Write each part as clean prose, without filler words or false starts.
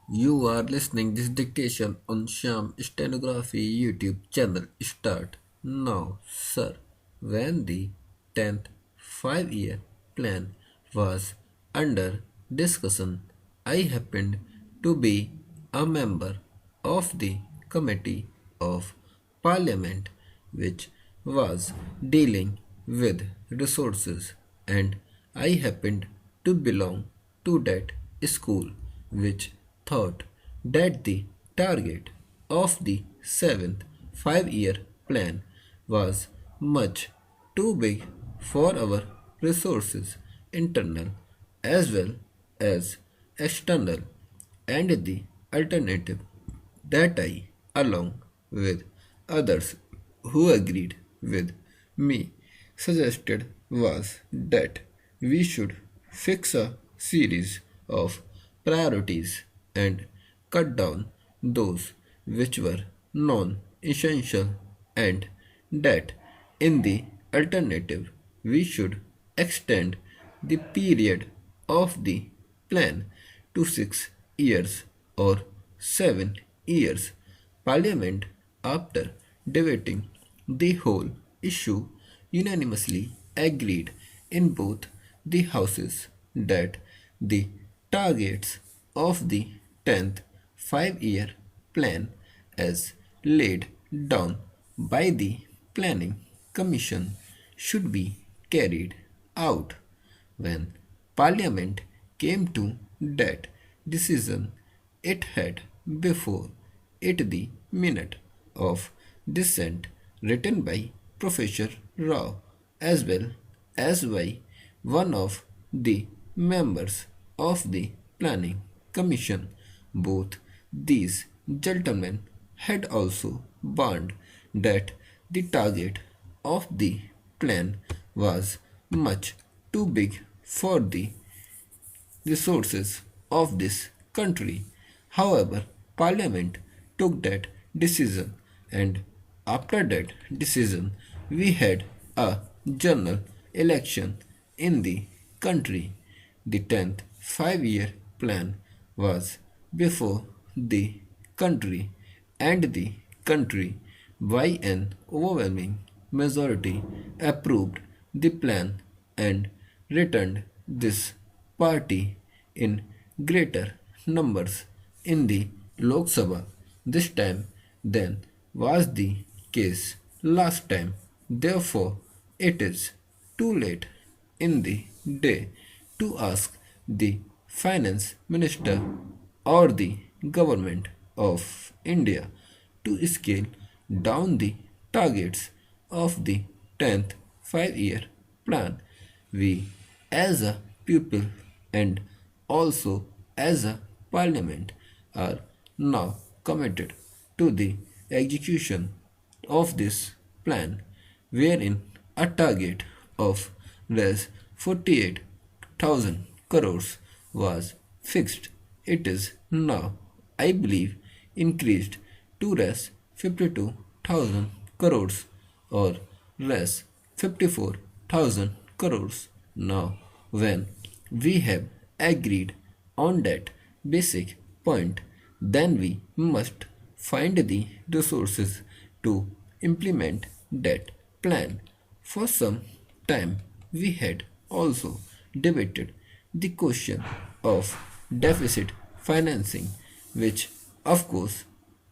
You are listening this dictation on Sham Stenography YouTube channel. Start now, sir. When the 10th 5-year plan was under discussion, I happened to be a member of the Committee of Parliament which was dealing with resources, and I happened to belong to that school which thought that the target of the 7th 5-year plan was much too big for our resources, internal as well as external, and the alternative that I, along with others who agreed with me, suggested was that we should fix a series of priorities and cut down those which were non essential, and that in the alternative we should extend the period of the plan to 6 years or 7 years. Parliament, after debating the whole issue, unanimously agreed in both the houses that the targets of the 10th 5-year plan, as laid down by the Planning Commission, should be carried out. When Parliament came to that decision, it had before it the minute of dissent written by Professor Rao as well as by one of the members of the Planning Commission. Both these gentlemen had also warned that the target of the plan was much too big for the resources of this country. However, Parliament took that decision, and after that decision, we had a general election in the country. The 10th 5-year plan was before the country, and the country, by an overwhelming majority, approved the plan and returned this party in greater numbers in the Lok Sabha this time than was the case last time. Therefore, it is too late in the day to ask the finance minister or the government of India to scale down the targets of the 10th 5-year plan. We, as a people and also as a parliament, are now committed to the execution of this plan, wherein a target of Rs 48,000 crores was fixed. It is now, I believe, increased to Rs 52,000 crores or Rs 54,000 crores. Now, when we have agreed on that basic point, then we must find the resources to implement that plan. For some time, we had also debated the question of deficit financing, which, of course,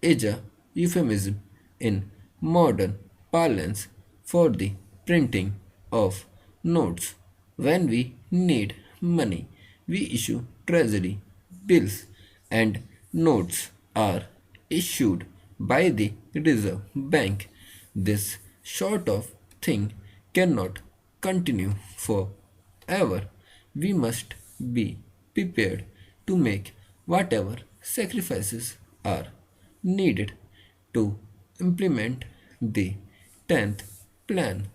is a euphemism in modern parlance for the printing of notes. When we need money, we issue treasury bills, and notes are issued by the Reserve Bank. This sort of thing cannot continue forever. We must be prepared to make whatever sacrifices are needed to implement the 10th plan.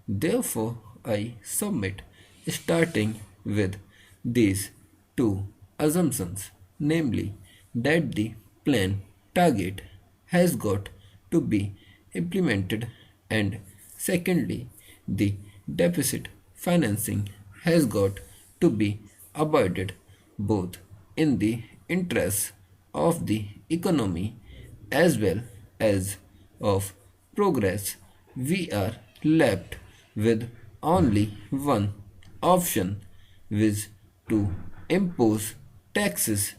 Therefore, I submit, starting with these two assumptions, namely that the plan target has got to be implemented, and secondly, the deficit financing has got to be avoided, both in the interests of the economy as well as of progress, we are left with only one option, which to impose taxes.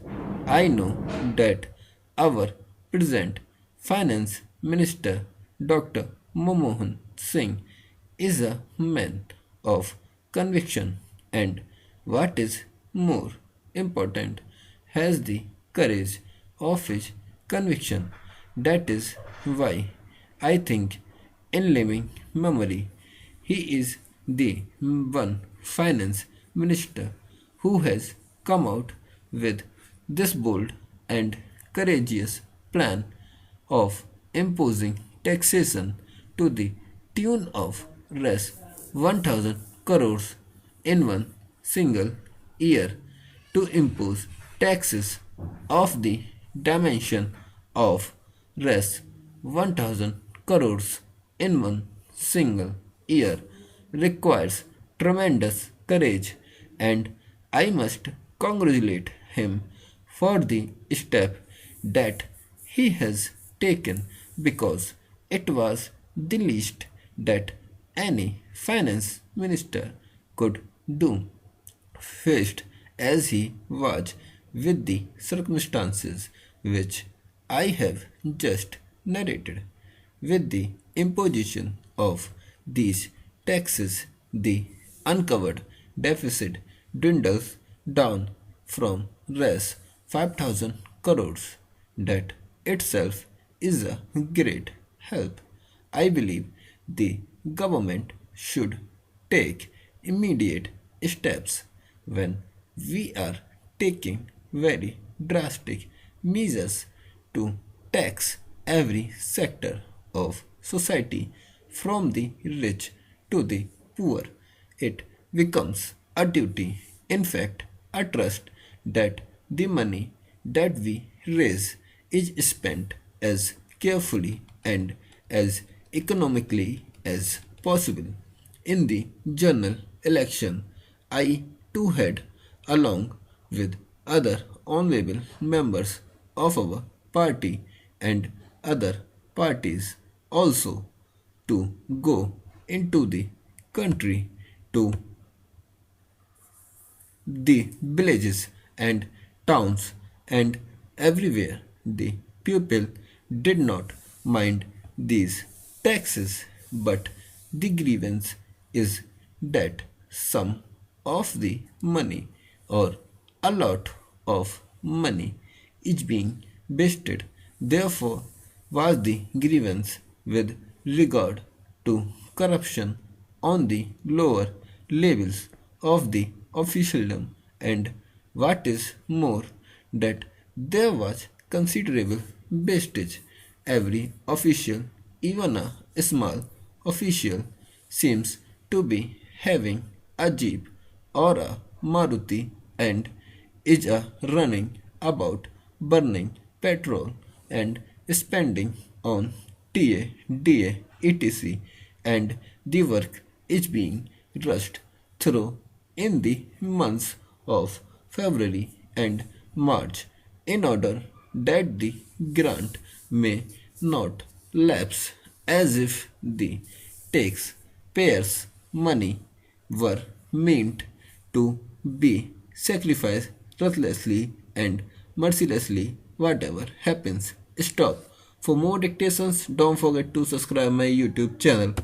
I know that our present finance minister Dr. Manmohan Singh is a man of conviction and what is more important has the courage of his conviction. That is why I think in living memory he is the one finance minister who has come out with this bold and courageous plan of imposing taxation to the tune of Rs 1000 crores in one single year to impose taxes of the dimension of Rs 1000 crores in one single year requires tremendous courage, and I must congratulate him for the step that he has taken because it was the least that any finance minister could do, faced as he was with the circumstances which I have just narrated. With the imposition of these taxes, the uncovered deficit dwindles down from Rs 5,000 crores. That itself is a great help. I believe the government should take immediate steps when we are taking very drastic measures to tax every sector of society from the rich to the poor. It becomes a duty, in fact, a trust that the money that we raise is spent as carefully and as economically as possible. In the general election, I too had, along with other honorable members of our party and other parties, also to go into the country to the villages and towns and everywhere the people did not mind these taxes, but the grievance is that some of the money or a lot of money is being wasted. Therefore, was the grievance with regard to corruption on the lower levels of the officialdom, and what is more, that there was considerable wastage. Every official, even a small official, seems to be having a jeep or a Maruti and is running about burning petrol and spending on TA, DA, etc. and the work is being rushed through in the months of February and March in order that the grant may not lapse as if the taxpayers' money were meant to be sacrificed ruthlessly and mercilessly. Whatever happens, stop. For more dictations, don't forget to subscribe my YouTube channel.